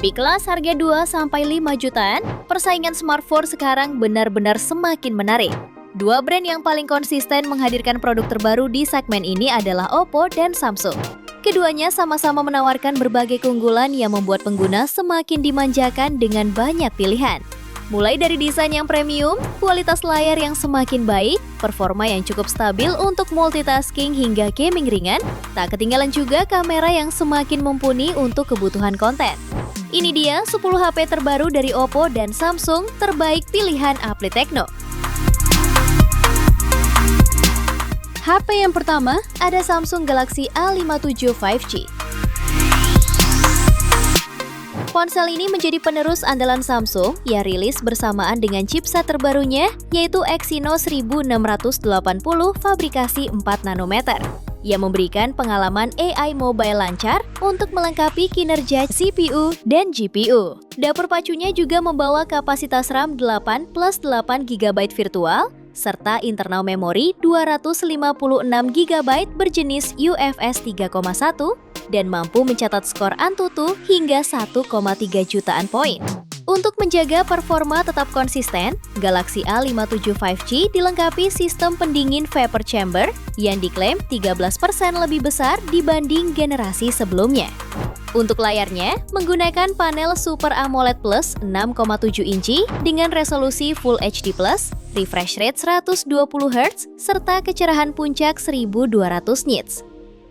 Di kelas harga 2-5 jutaan, persaingan smartphone sekarang benar-benar semakin menarik. Dua brand yang paling konsisten menghadirkan produk terbaru di segmen ini adalah Oppo dan Samsung. Keduanya sama-sama menawarkan berbagai keunggulan yang membuat pengguna semakin dimanjakan dengan banyak pilihan. Mulai dari desain yang premium, kualitas layar yang semakin baik, performa yang cukup stabil untuk multitasking hingga gaming ringan, tak ketinggalan juga kamera yang semakin mumpuni untuk kebutuhan konten. Ini dia 10 HP terbaru dari Oppo dan Samsung terbaik pilihan Apple Techno. HP yang pertama ada Samsung Galaxy A57 5G. Ponsel ini menjadi penerus andalan Samsung yang rilis bersamaan dengan chipset terbarunya yaitu Exynos 1680 fabrikasi 4 nanometer yang memberikan pengalaman AI mobile lancar untuk melengkapi kinerja CPU dan GPU. Dapur pacunya juga membawa kapasitas RAM 8 plus 8 GB virtual serta internal memori 256 GB berjenis UFS 3.1 dan mampu mencatat skor Antutu hingga 1,3 jutaan poin. Untuk menjaga performa tetap konsisten, Galaxy A57 5G dilengkapi sistem pendingin vapor chamber yang diklaim 13% lebih besar dibanding generasi sebelumnya. Untuk layarnya, menggunakan panel Super AMOLED Plus 6,7 inci dengan resolusi Full HD+, refresh rate 120 Hz, serta kecerahan puncak 1200 nits.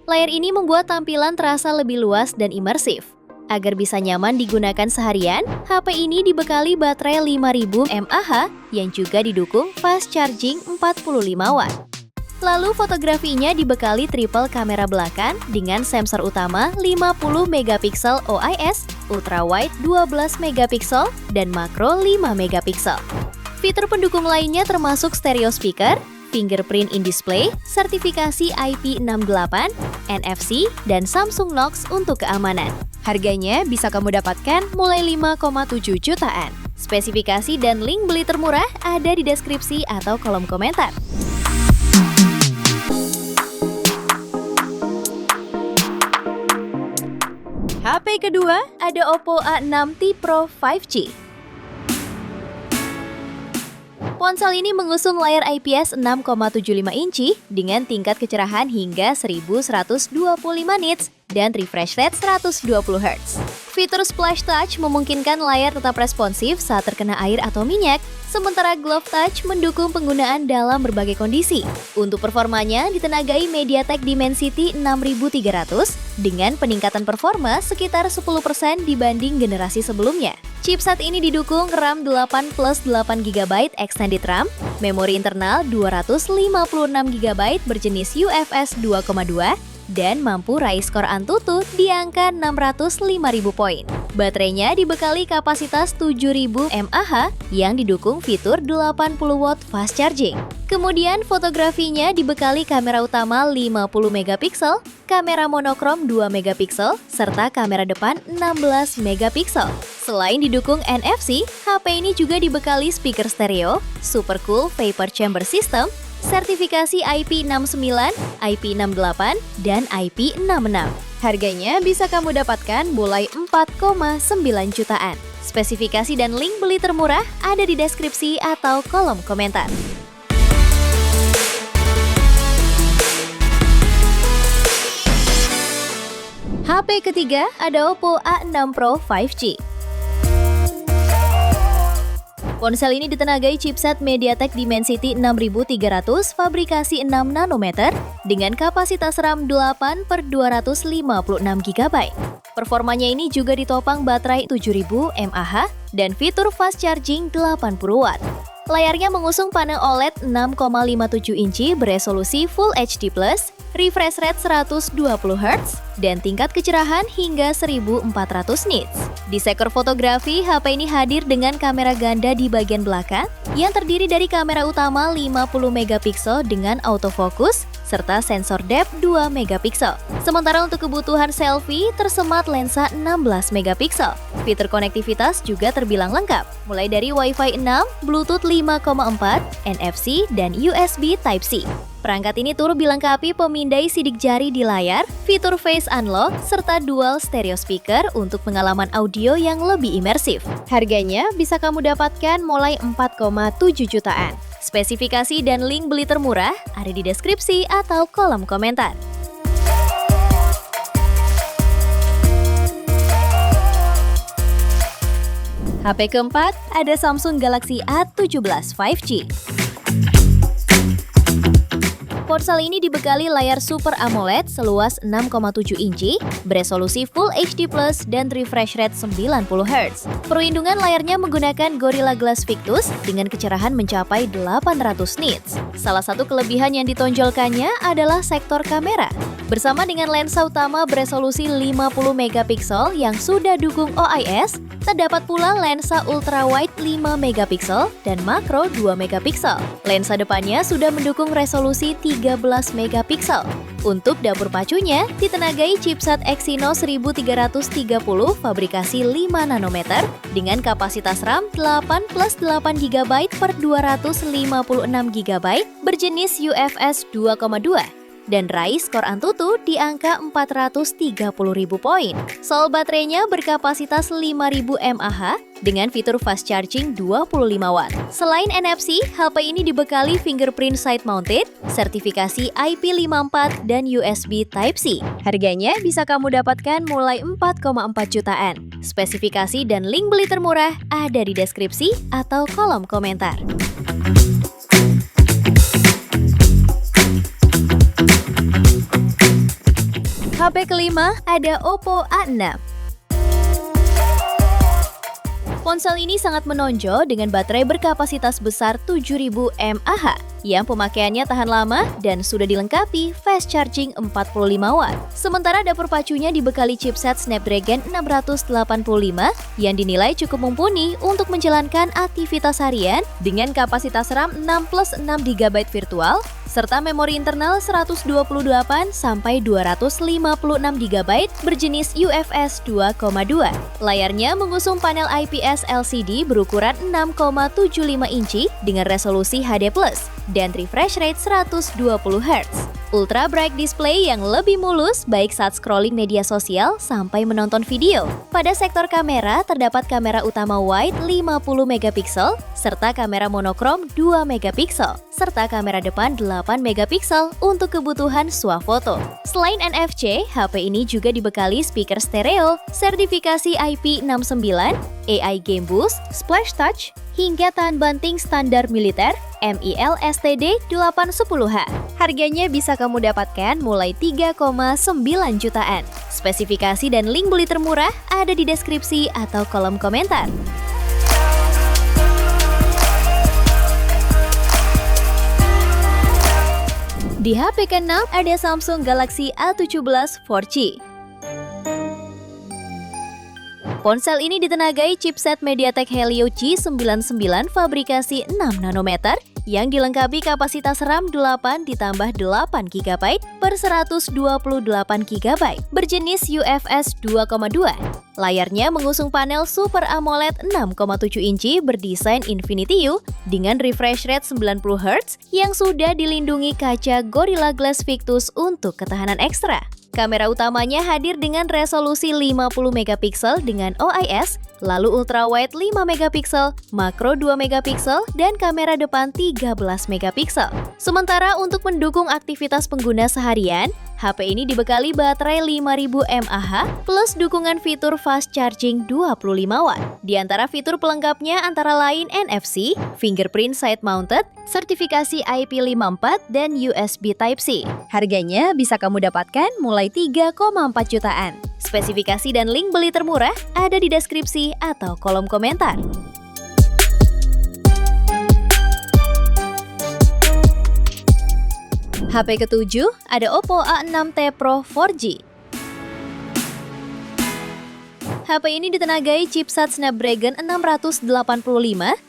Layar ini membuat tampilan terasa lebih luas dan imersif. Agar bisa nyaman digunakan seharian, HP ini dibekali baterai 5000 mAh yang juga didukung fast charging 45 Watt. Lalu fotografinya dibekali triple kamera belakang dengan sensor utama 50 megapiksel OIS, ultra wide 12 megapiksel, dan makro 5 megapiksel. Fitur pendukung lainnya termasuk stereo speaker, fingerprint in display, sertifikasi IP68, NFC, dan Samsung Knox untuk keamanan. Harganya bisa kamu dapatkan mulai 5,7 jutaan. Spesifikasi dan link beli termurah ada di deskripsi atau kolom komentar. HP kedua ada Oppo A60 Pro 5G. Ponsel ini mengusung layar IPS 6,75 inci dengan tingkat kecerahan hingga 1125 nits dan refresh rate 120 Hz. Fitur Splash Touch memungkinkan layar tetap responsif saat terkena air atau minyak, sementara Glove Touch mendukung penggunaan dalam berbagai kondisi. Untuk performanya ditenagai MediaTek Dimensity 6300 dengan peningkatan performa sekitar 10% dibanding generasi sebelumnya. Chipset ini didukung RAM 8 plus 8 GB extended RAM, memori internal 256 GB berjenis UFS 2.2, dan mampu raih skor Antutu di angka 605.000 poin. Baterainya dibekali kapasitas 7.000 mAh yang didukung fitur 80 Watt fast charging. Kemudian fotografinya dibekali kamera utama 50 megapiksel, kamera monokrom 2 megapiksel, serta kamera depan 16 megapiksel. Selain didukung NFC, HP ini juga dibekali speaker stereo, super cool vapor chamber system, sertifikasi IP69, IP68, dan IP66. Harganya bisa kamu dapatkan mulai 4,9 jutaan. Spesifikasi dan link beli termurah ada di deskripsi atau kolom komentar. HP ketiga ada Oppo A6 Pro 5G. Ponsel ini ditenagai chipset MediaTek Dimensity 6300 fabrikasi 6 nanometer dengan kapasitas RAM 8 per 256 GB. Performanya ini juga ditopang baterai 7000 mAh dan fitur fast charging 80 Watt. Layarnya mengusung panel OLED 6,57 inci beresolusi Full HD+, refresh rate 120 Hz, dan tingkat kecerahan hingga 1400 nits. Di sektor fotografi, HP ini hadir dengan kamera ganda di bagian belakang yang terdiri dari kamera utama 50 megapiksel dengan autofocus serta sensor depth 2 megapiksel. Sementara untuk kebutuhan selfie tersemat lensa 16 megapiksel. Fitur konektivitas juga terbilang lengkap, mulai dari Wi-Fi 6, Bluetooth 5.4, NFC, dan USB Type-C. Perangkat ini turut dilengkapi pemindai sidik jari di layar, fitur Face voice unlock, serta dual stereo speaker untuk pengalaman audio yang lebih imersif. Harganya bisa kamu dapatkan mulai 4,7 jutaan. Spesifikasi dan link beli termurah ada di deskripsi atau kolom komentar. HP keempat ada Samsung Galaxy A17 5G. Ponsel ini dibekali layar Super AMOLED seluas 6,7 inci, beresolusi Full HD+, dan refresh rate 90 Hz. Perlindungan layarnya menggunakan Gorilla Glass Victus dengan kecerahan mencapai 800 nits. Salah satu kelebihan yang ditonjolkannya adalah sektor kamera. Bersama dengan lensa utama beresolusi 50 megapiksel yang sudah dukung OIS, terdapat pula lensa ultrawide 5 megapiksel dan makro 2 megapiksel. Lensa depannya sudah mendukung resolusi 13 megapiksel. Untuk dapur pacunya, ditenagai chipset Exynos 1330 fabrikasi 5 nanometer dengan kapasitas RAM 8 plus 8 GB per 256 GB berjenis UFS 2,2. Dan raih skor Antutu di angka 430.000 poin. Soal baterainya berkapasitas 5.000 mAh dengan fitur fast charging 25 Watt. Selain NFC, HP ini dibekali fingerprint side mounted, sertifikasi IP54 dan USB Type-C. Harganya bisa kamu dapatkan mulai 4,4 jutaan. Spesifikasi dan link beli termurah ada di deskripsi atau kolom komentar. HP kelima ada Oppo A6. Ponsel ini sangat menonjol dengan baterai berkapasitas besar 7.000 mAh yang pemakaiannya tahan lama dan sudah dilengkapi fast charging 45 Watt. Sementara dapur pacunya dibekali chipset Snapdragon 685 yang dinilai cukup mumpuni untuk menjalankan aktivitas harian dengan kapasitas RAM 6 plus 6 GB virtual serta memori internal 128 sampai 256 GB berjenis UFS 2,2. Layarnya mengusung panel IPS LCD berukuran 6,75 inci dengan resolusi HD+, dan refresh rate 120 Hz. Ultra bright display yang lebih mulus baik saat scrolling media sosial sampai menonton video. Pada sektor kamera terdapat kamera utama wide 50 megapiksel serta kamera monokrom 2 megapiksel serta kamera depan 8 megapiksel untuk kebutuhan swafoto. Selain NFC, HP ini juga dibekali speaker stereo, sertifikasi IP69, AI Game Boost, Splash Touch, hingga tahan banting standar militer MIL STD 810H. Harganya bisa kamu dapatkan mulai 3,9 jutaan. Spesifikasi dan link beli termurah ada di deskripsi atau kolom komentar. Di HP ke-6 ada Samsung Galaxy A17 4G. Ponsel ini ditenagai chipset MediaTek Helio G99 fabrikasi 6 nanometer yang dilengkapi kapasitas RAM 8 ditambah 8 GB per 128 GB berjenis UFS 2,2. Layarnya mengusung panel Super AMOLED 6,7 inci berdesain Infinity U dengan refresh rate 90 Hz yang sudah dilindungi kaca Gorilla Glass Victus untuk ketahanan ekstra. Kamera utamanya hadir dengan resolusi 50 megapiksel dengan OIS, lalu ultrawide 5 megapiksel, makro 2 megapiksel, dan kamera depan 13 megapiksel. Sementara untuk mendukung aktivitas pengguna seharian, HP ini dibekali baterai 5.000 mAh plus dukungan fitur fast charging 25 Watt. Di antara fitur pelengkapnya antara lain NFC, fingerprint side mounted, sertifikasi IP54, dan USB Type-C. Harganya bisa kamu dapatkan mulai 3,4 jutaan. Spesifikasi dan link beli termurah ada di deskripsi atau kolom komentar. HP ke-7 ada Oppo A6t Pro 4G. HP ini ditenagai chipset Snapdragon 685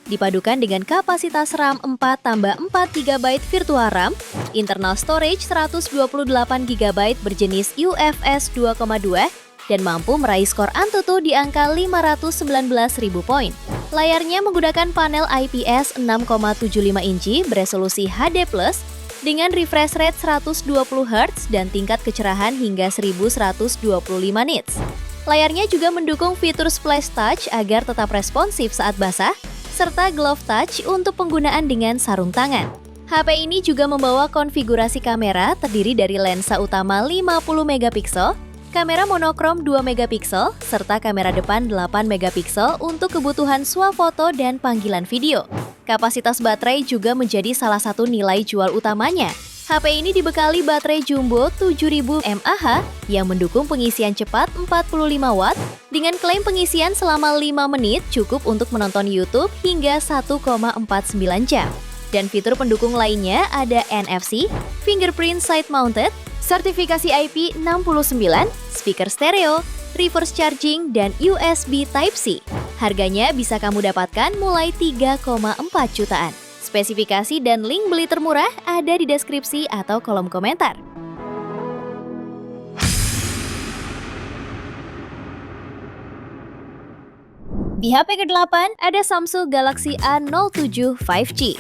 dipadukan dengan kapasitas RAM 4 tambah 4 GB virtual RAM, internal storage 128 GB berjenis UFS 2,2 dan mampu meraih skor Antutu di angka 519.000 poin. Layarnya menggunakan panel IPS 6,75 inci beresolusi HD+, dengan refresh rate 120 Hz dan tingkat kecerahan hingga 1125 nits. Layarnya juga mendukung fitur Splash Touch agar tetap responsif saat basah, serta Glove Touch untuk penggunaan dengan sarung tangan. HP ini juga membawa konfigurasi kamera terdiri dari lensa utama 50 megapiksel, kamera monokrom 2 megapiksel, serta kamera depan 8 megapiksel untuk kebutuhan swafoto dan panggilan video. Kapasitas baterai juga menjadi salah satu nilai jual utamanya. HP ini dibekali baterai jumbo 7000 mAh yang mendukung pengisian cepat 45 watt dengan klaim pengisian selama 5 menit cukup untuk menonton YouTube hingga 1,49 jam. Dan fitur pendukung lainnya ada NFC, fingerprint side mounted, sertifikasi IP69, speaker stereo, reverse charging, dan USB Type-C. Harganya bisa kamu dapatkan mulai 3,4 jutaan. Spesifikasi dan link beli termurah ada di deskripsi atau kolom komentar. Di HP ke-8 ada Samsung Galaxy A07 5G.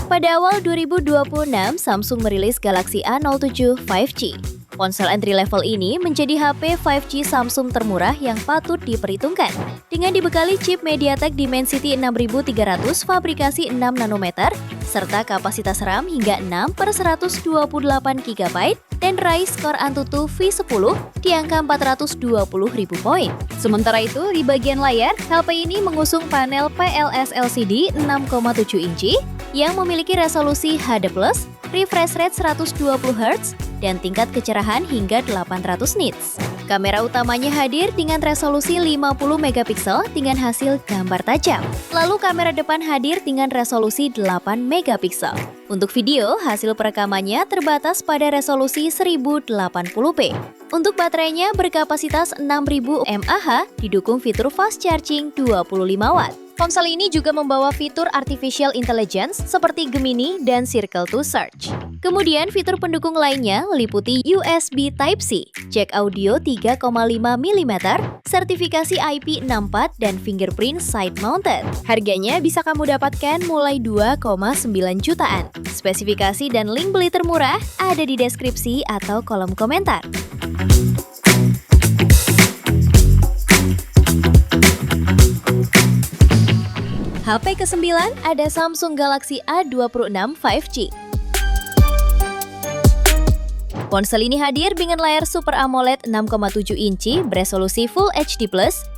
Pada awal 2026, Samsung merilis Galaxy A07 5G. Ponsel entry level ini menjadi HP 5G Samsung termurah yang patut diperhitungkan. Dengan dibekali chip MediaTek Dimensity 6300 fabrikasi 6 nanometer, serta kapasitas RAM hingga 6/128 GB dan Ryzen Core Antutu V10 di angka 420.000 poin. Sementara itu, di bagian layar, HP ini mengusung panel PLS LCD 6,7 inci yang memiliki resolusi HD+, refresh rate 120 Hz, dan tingkat kecerahan hingga 800 nits. Kamera utamanya hadir dengan resolusi 50 megapiksel dengan hasil gambar tajam. Lalu kamera depan hadir dengan resolusi 8 megapiksel. Untuk video, hasil perekamannya terbatas pada resolusi 1080p. Untuk baterainya berkapasitas 6000 mAh, didukung fitur fast charging 25 watt. Ponsel ini juga membawa fitur Artificial Intelligence seperti Gemini dan Circle to Search. Kemudian fitur pendukung lainnya meliputi USB Type-C, jack audio 3,5 mm, sertifikasi IP64, dan fingerprint side mounted. Harganya bisa kamu dapatkan mulai 2,9 jutaan. Spesifikasi dan link beli termurah ada di deskripsi atau kolom komentar. HP ke-9 ada Samsung Galaxy A26 5G. Ponsel ini hadir dengan layar Super AMOLED 6,7 inci beresolusi Full HD+,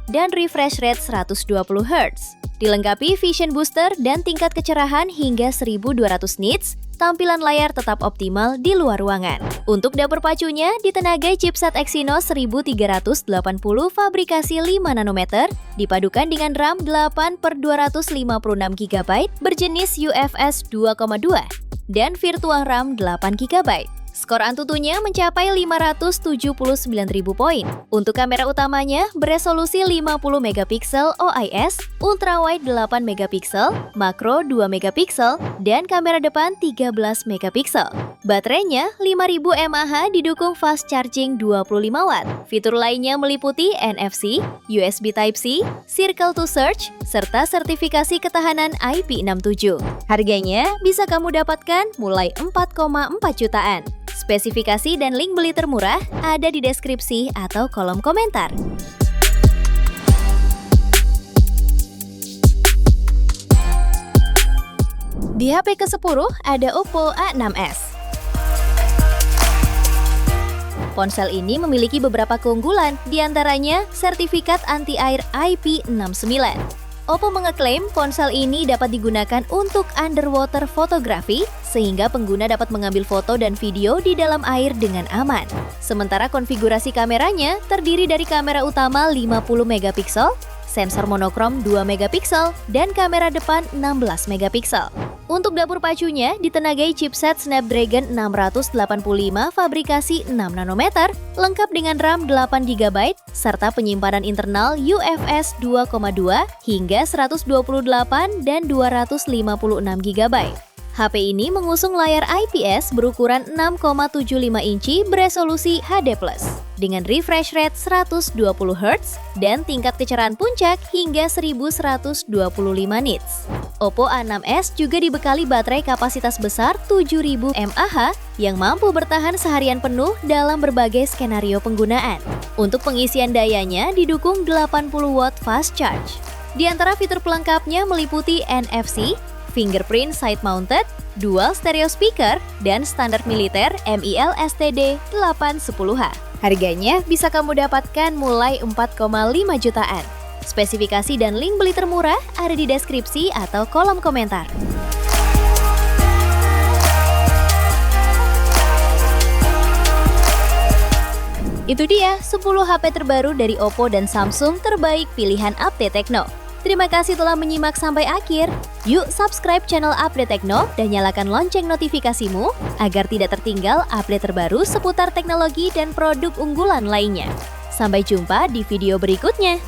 dan refresh rate 120 Hz. Dilengkapi Vision Booster dan tingkat kecerahan hingga 1200 nits, tampilan layar tetap optimal di luar ruangan. Untuk dapur pacunya ditenagai chipset Exynos 1380 fabrikasi 5 nanometer, dipadukan dengan RAM 8/256 GB berjenis UFS 2,2 dan virtual RAM 8 GB. Skor Antutunya mencapai 579.000 poin. Untuk kamera utamanya beresolusi 50 megapiksel OIS, ultrawide 8 megapiksel, makro 2 megapiksel, dan kamera depan 13 megapiksel. Baterainya 5000 mAh didukung fast charging 25 watt. Fitur lainnya meliputi NFC, USB Type-C, Circle to Search, serta sertifikasi ketahanan IP67. Harganya bisa kamu dapatkan mulai 4,4 jutaan. Spesifikasi dan link beli termurah ada di deskripsi atau kolom komentar. Di HP ke-10 ada Oppo A6s. Ponsel ini memiliki beberapa keunggulan, diantaranya sertifikat anti-air IP69. Oppo mengeklaim ponsel ini dapat digunakan untuk underwater fotografi, sehingga pengguna dapat mengambil foto dan video di dalam air dengan aman. Sementara konfigurasi kameranya terdiri dari kamera utama 50 megapiksel, sensor monokrom 2 megapiksel, dan kamera depan 16 megapiksel. Untuk dapur pacunya ditenagai chipset Snapdragon 685 fabrikasi 6 nanometer, lengkap dengan RAM 8 GB, serta penyimpanan internal UFS 2,2 hingga 128 dan 256 GB. HP ini mengusung layar IPS berukuran 6,75 inci beresolusi HD+, dengan refresh rate 120 Hz dan tingkat kecerahan puncak hingga 1125 nits. Oppo A6s juga dibekali baterai kapasitas besar 7000 mAh yang mampu bertahan seharian penuh dalam berbagai skenario penggunaan. Untuk pengisian dayanya didukung 80 watt fast charge. Di antara fitur pelengkapnya meliputi NFC, fingerprint side mounted, dual stereo speaker, dan standar militer MIL STD 810H. Harganya bisa kamu dapatkan mulai 4,5 jutaan. Spesifikasi dan link beli termurah ada di deskripsi atau kolom komentar. Itu dia 10 HP terbaru dari Oppo dan Samsung terbaik pilihan Update Tekno. Terima kasih telah menyimak sampai akhir. Yuk subscribe channel Update Tekno dan nyalakan lonceng notifikasimu agar tidak tertinggal update terbaru seputar teknologi dan produk unggulan lainnya. Sampai jumpa di video berikutnya.